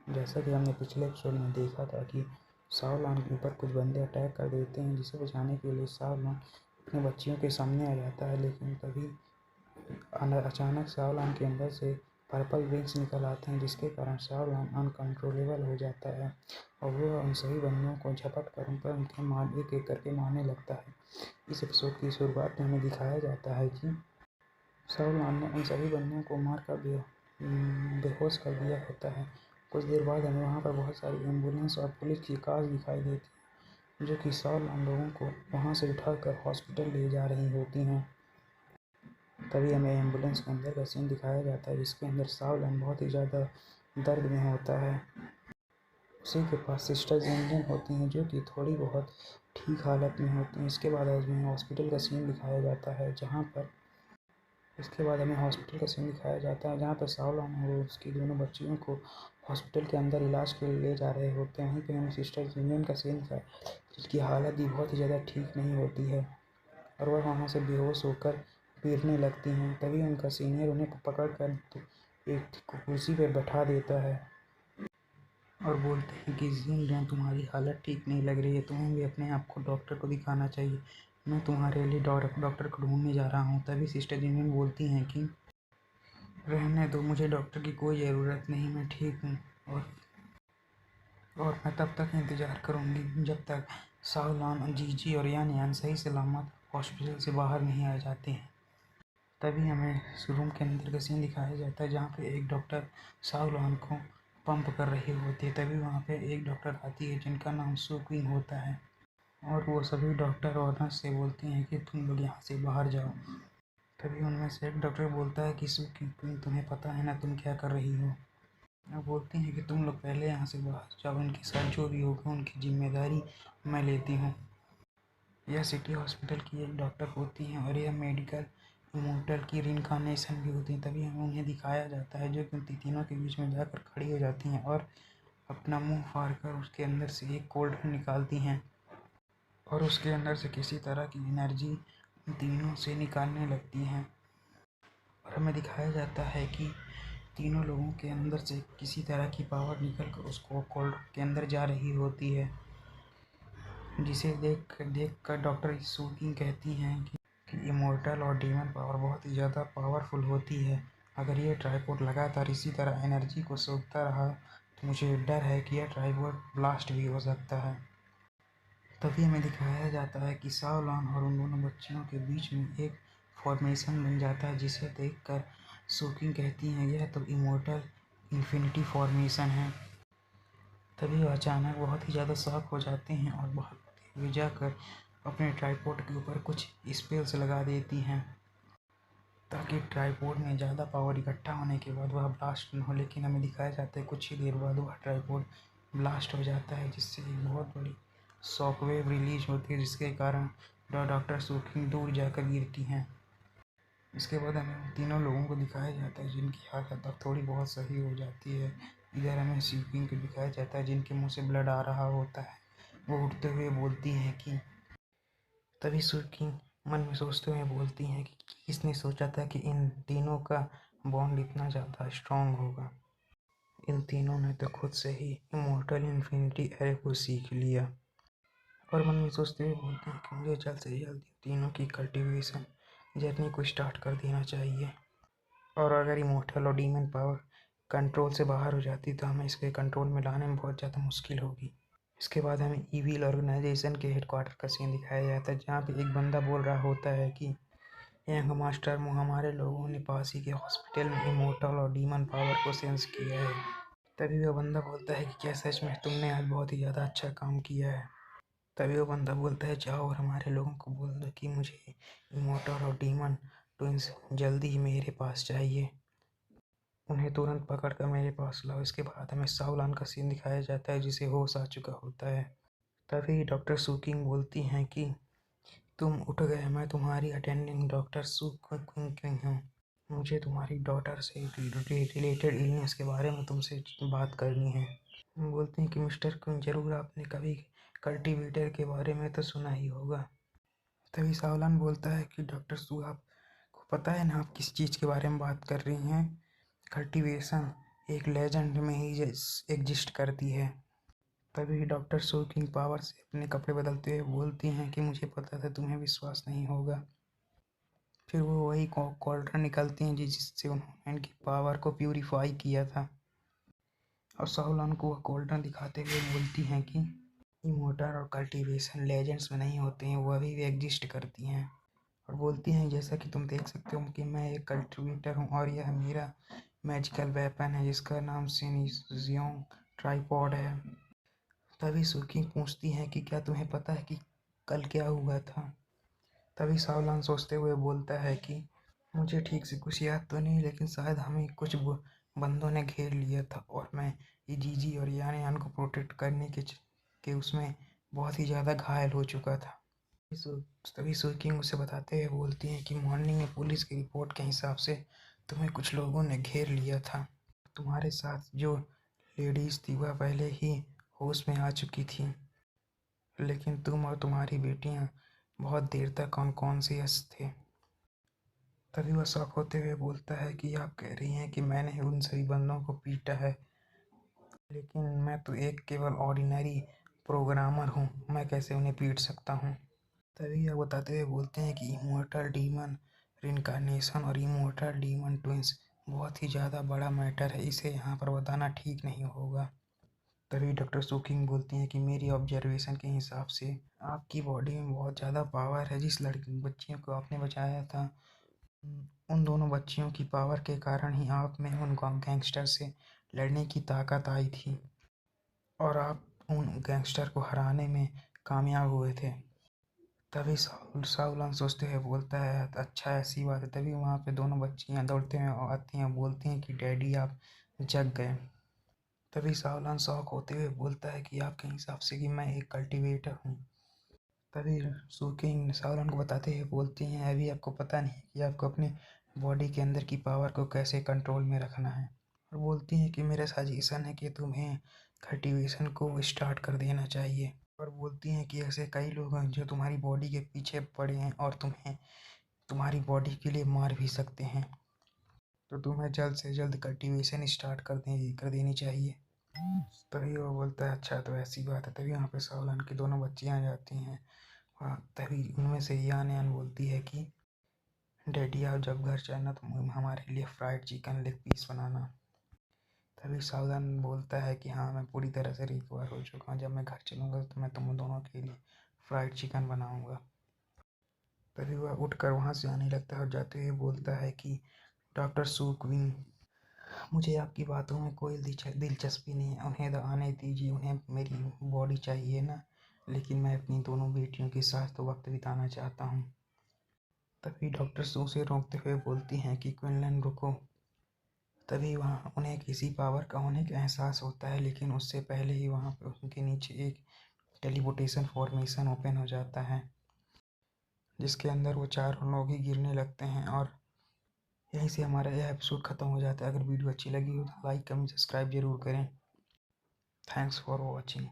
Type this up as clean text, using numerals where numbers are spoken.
जैसा कि हमने पिछले एपिसोड में देखा था कि सावलान के ऊपर कुछ बंदे अटैक कर देते हैं, जिसे बचाने के लिए सावलान अपने बच्चियों के सामने आ जाता है। लेकिन तभी अचानक सावलान के अंदर से पर्पल विंग्स निकल आते हैं, जिसके कारण सावलान अनकंट्रोलेबल हो जाता है और वो उन सभी बंदों को झपट कर उनके एक एक करके मारने लगता है। इस एपिसोड की शुरुआत में हमें दिखाया जाता है कि सावलान ने उन सभी बंदों को मार कर बेहोश कर दिया होता है। कुछ देर बाद हमें वहाँ पर बहुत सारी एम्बुलेंस और पुलिस की कार दिखाई देती है, जो कि सावलान लोगों को वहाँ से उठाकर हॉस्पिटल ले जा रही होती हैं। तभी हमें एम्बुलेंस के अंदर का सीन दिखाया जाता है, जिसके अंदर सावलान बहुत ही ज़्यादा दर्द में होता है। उसी के पास सिस्टर जिनजिन होती हैं, जो कि थोड़ी बहुत ठीक हालत में होती हैं। इसके बाद हमें हॉस्पिटल का सीन दिखाया जाता है, जहाँ पर सावलान और उसकी दोनों बच्चियों को हॉस्पिटल के अंदर इलाज के लिए ले जा रहे होते हैं। वहीं पे हमें सिस्टर जिनजिन का सीन दिखाया, जिसकी हालत भी बहुत ही ज़्यादा ठीक नहीं होती है और वह वहाँ से बेहोश होकर गिरने लगती हैं। तभी उनका सीनियर उन्हें पकड़ कर एक कुर्सी पर बैठा देता है और बोलते हैं कि जिनजिन, तुम्हारी हालत ठीक नहीं लग रही है, तुम्हें भी अपने आप को डॉक्टर को दिखाना चाहिए। मैं तुम्हारे लिए डॉक्टर को ढूंढने जा रहा हूँ। तभी सिस्टर जिनजिन बोलती हैं कि रहने दो, मुझे डॉक्टर की कोई ज़रूरत नहीं, मैं ठीक हूँ और मैं तब तक इंतज़ार करूँगी जब तक सावलान, जीजी और यान यान सही सलामत हॉस्पिटल से बाहर नहीं आ जाते हैं। तभी हमें रूम के अंदर का सीन दिखाया जाता है, जहाँ पे एक डॉक्टर सावलान को पंप कर रही होती है। तभी वहाँ पे एक डॉक्टर आती है, जिनका नाम सू क्विंग होता है और वो सभी डॉक्टर और नर्स से बोलती हैं कि तुम लोग यहाँ से बाहर जाओ। तभी उनमें से एक डॉक्टर बोलता है कि सू क्विंग, तुम्हें पता है ना तुम क्या कर रही हो। वो बोलती हैं कि तुम लोग पहले यहाँ से बाहर जाओ, उनके साथ जो भी होगा उनकी जिम्मेदारी मैं लेती हूँ। यह सिटी हॉस्पिटल की एक डॉक्टर होती हैं और यह मेडिकल इमोर्टल की रिनकार्नेशन भी होती हैं। तभी हमें उन्हें दिखाया जाता है, जो कि तीनों के बीच में जाकर खड़ी हो जाती हैं और अपना मुंह फाड़ कर उसके अंदर से एक कोल्ड निकालती हैं और उसके अंदर से किसी तरह की एनर्जी उन तीनों से निकालने लगती हैं। और हमें दिखाया जाता है कि तीनों लोगों के अंदर से किसी तरह की पावर निकलकर उसको कोल्ड के अंदर जा रही होती है, जिसे देख कर डॉक्टर सू क्विंग कहती हैं कि इमोर्टल और डीमन पावर बहुत ही ज़्यादा पावरफुल होती है। अगर ये ट्राइपॉड लगातार इसी तरह एनर्जी को सोखता रहा तो मुझे डर है कि यह ट्राइपॉड ब्लास्ट भी हो सकता है। तभी हमें दिखाया जाता है कि सावलान और उन दोनों बच्चियों के बीच में एक फॉर्मेशन बन जाता है, जिसे देखकर सू क्विंग कहती हैं यह तो इमोर्टल इन्फिनिटी फॉर्मेशन है। तभी वह अचानक बहुत ही ज़्यादा शॉक हो जाते हैं और भागते हुए जाकर अपने ट्राइपॉड के ऊपर कुछ स्पेल्स लगा देती हैं, ताकि ट्राइपॉड में ज़्यादा पावर इकट्ठा होने के बाद वह ब्लास्ट न हो। लेकिन हमें दिखाया जाता है कुछ ही देर बाद वह ट्राइपॉड ब्लास्ट हो जाता है, जिससे एक बहुत बड़ी शॉकवेव रिलीज होती है, जिसके कारण डॉक्टर सू क्विंग दूर जाकर गिरती हैं। इसके बाद हमें तीनों लोगों को दिखाया जाता है, जिनकी हालत अब थोड़ी बहुत सही हो जाती है। इधर हमें सू क्विंग को दिखाया जाता है, जिनके मुंह से ब्लड आ रहा होता है। वो उठते हुए बोलती हैं कि तभी सू क्विंग मन में सोचते हुए बोलती हैं कि किसने सोचा था कि इन तीनों का बॉन्ड इतना ज़्यादा स्ट्रांग होगा। इन तीनों ने तो खुद से ही इमोर्टल इन्फिनिटी एरे को सीख लिया। और मन में सोचते हुए बोलते हैं कि मुझे जल्द से जल्द तीनों की कल्टीवेशन जर्नी को स्टार्ट कर देना चाहिए, और अगर इमोर्टल और डीमन पावर कंट्रोल से बाहर हो जाती तो हमें इसके कंट्रोल में लाने में बहुत ज़्यादा मुश्किल होगी। इसके बाद हमें ईविल ऑर्गेनाइजेशन के हेडक्वार्टर का सीन दिखाया जाता है, जहाँ पे एक बंदा बोल रहा होता है कि यंग मास्टर, हमारे लोगों ने पास ही के हॉस्पिटल में इमोर्टल और डीमन पावर को सेंस किया है। तभी वह बंदा बोलता है कि क्या सच में तुमने आज बहुत ही ज़्यादा अच्छा काम किया है। तभी वो बंदा बोलता है जाओ और हमारे लोगों को बोल दो कि मुझे इमोर्टल और डीमन ट्विंस जल्दी ही मेरे पास चाहिए, उन्हें तुरंत पकड़ कर मेरे पास लाओ। इसके बाद हमें सावलान का सीन दिखाया जाता है, जिसे होश आ चुका होता है। तभी डॉक्टर सू क्विंग बोलती हैं कि तुम उठ गए, मैं तुम्हारी अटेंडिंग डॉक्टर सू क्विंग हूँ। मुझे तुम्हारी डॉटर से रिलेटेड इलनेस के बारे में तुमसे बात करनी है। हम बोलते हैं कि मिस्टर क्विंग, ज़रूर आपने कभी कल्टीवेटर के बारे में तो सुना ही होगा। तभी सावलान बोलता है कि डॉक्टर सू, आपको पता है ना आप किस चीज़ के बारे में बात कर रही हैं? कल्टीवेशन, एक लेजेंड में ही एग्जिस्ट करती है। तभी डॉक्टर सू किंग पावर से अपने कपड़े बदलते हुए बोलती हैं कि मुझे पता था तुम्हें विश्वास नहीं होगा। फिर वो वही कॉल्ड्रन निकलती हैं जिससे उन्होंने इनकी पावर को प्यूरिफाई किया था, और सावलान को वह कॉल्ड्रन दिखाते हुए बोलती हैं कि इमोर्टल और कल्टीवेशन लेजेंड्स में नहीं होते हैं, वो अभी भी एग्जिस्ट करती हैं। और बोलती हैं जैसा कि तुम देख सकते हो कि मैं एक कल्टिवेटर हूँ और यह मेरा मैजिकल वेपन है जिसका नाम सिनिजियोंग ट्राइपॉड है। तभी सुकी पूछती हैं कि क्या तुम्हें पता है कि कल क्या हुआ था। तभी सावलान सोचते हुए बोलता है कि मुझे ठीक से कुछ याद तो नहीं, लेकिन शायद हमें कुछ बंदों ने घेर लिया था और मैं इजीजी और यान को प्रोटेक्ट करने के उसमें बहुत ही ज़्यादा घायल हो चुका था। तभी सुकिंग उसे बताते हुए बोलती हैं कि मॉर्निंग में पुलिस की रिपोर्ट के हिसाब से तुम्हें कुछ लोगों ने घेर लिया था। तुम्हारे साथ जो लेडीज थी वह पहले ही होश में आ चुकी थी, लेकिन तुम और तुम्हारी बेटियां बहुत देर तक अनकॉन्शियस थे। तभी वह शॉक होते हुए बोलता है कि आप कह रही हैं कि मैंने उन सभी बंदों को पीटा है, लेकिन मैं तो एक केवल ऑर्डिनरी प्रोग्रामर हूँ, मैं कैसे उन्हें पीट सकता हूँ। तभी यह बताते हुए बोलते हैं कि इमोर्टल डीमन रिनकार्नेशन और इमोर्टल डीमन ट्विंस बहुत ही ज़्यादा बड़ा मैटर है, इसे यहाँ पर बताना ठीक नहीं होगा। तभी डॉक्टर सुकिंग बोलती हैं कि मेरी ऑब्जर्वेशन के हिसाब से आपकी बॉडी में बहुत ज़्यादा पावर है। जिस लड़की बच्चियों को आपने बचाया था, उन दोनों बच्चियों की पावर के कारण ही आप में उन गैंगस्टर से लड़ने की ताकत आई थी और आप उन गैंगस्टर को हराने में कामयाब हुए थे। तभी सावलान सोचते हुए बोलता है अच्छा ऐसी बात है। तभी वहाँ पे दोनों बच्चियाँ दौड़ते हैं और आती हैं, बोलती हैं कि डैडी आप जग गए। तभी सावलान शौक होते हुए बोलता है कि आपके हिसाब से कि मैं एक कल्टीवेटर हूँ। तभी सुकिंग सावलान को बताते हुए बोलती हैं अभी आपको पता नहीं कि आपको अपने बॉडी के अंदर की पावर को कैसे कंट्रोल में रखना है। और बोलती हैं कि मेरा सजेशन है कि तुम्हें कल्टीवेशन को स्टार्ट कर देना चाहिए। और बोलती हैं कि ऐसे कई लोग हैं जो तुम्हारी बॉडी के पीछे पड़े हैं और तुम्हें तुम्हारी बॉडी के लिए मार भी सकते हैं, तो तुम्हें जल्द से जल्द कल्टीवेशन स्टार्ट कर देनी चाहिए। तभी वो बोलता है अच्छा तो ऐसी बात है। तभी वहाँ पे सावलान की दोनों बच्चियाँ आ जाती हैं। हाँ, तभी उनमें से यान यान बोलती है कि डैडी आप जब घर जाना तो हमारे लिए फ्राइड चिकन लेग पीस बनाना। तभी सावधान बोलता है कि हाँ मैं पूरी तरह से रिकवर हो चुका हूँ, जब मैं घर चलूँगा तो मैं तुम दोनों के लिए फ्राइड चिकन बनाऊँगा। तभी वह उठकर वहाँ से आने लगता है और जाते हुए बोलता है कि डॉक्टर सू क्विन, मुझे आपकी बातों में कोई दिलचस्पी नहीं है, उन्हें आने दीजिए, उन्हें मेरी बॉडी चाहिए ना, लेकिन मैं अपनी दोनों बेटियों के साथ तो वक्त बिताना चाहता हूँ। तभी डॉक्टर सू से रोकते हुए बोलती हैं कि क्विनलैन रुको। तभी वहाँ उन्हें किसी पावर का होने का एहसास होता है, लेकिन उससे पहले ही वहाँ पर उनके नीचे एक टेलीपोर्टेशन फॉर्मेशन ओपन हो जाता है, जिसके अंदर वो चारों लोग ही गिरने लगते हैं। और यहीं से हमारा यह एपिसोड ख़त्म हो जाता है। अगर वीडियो अच्छी लगी हो तो लाइक कमेंट सब्सक्राइब जरूर करें। Thanks for watching.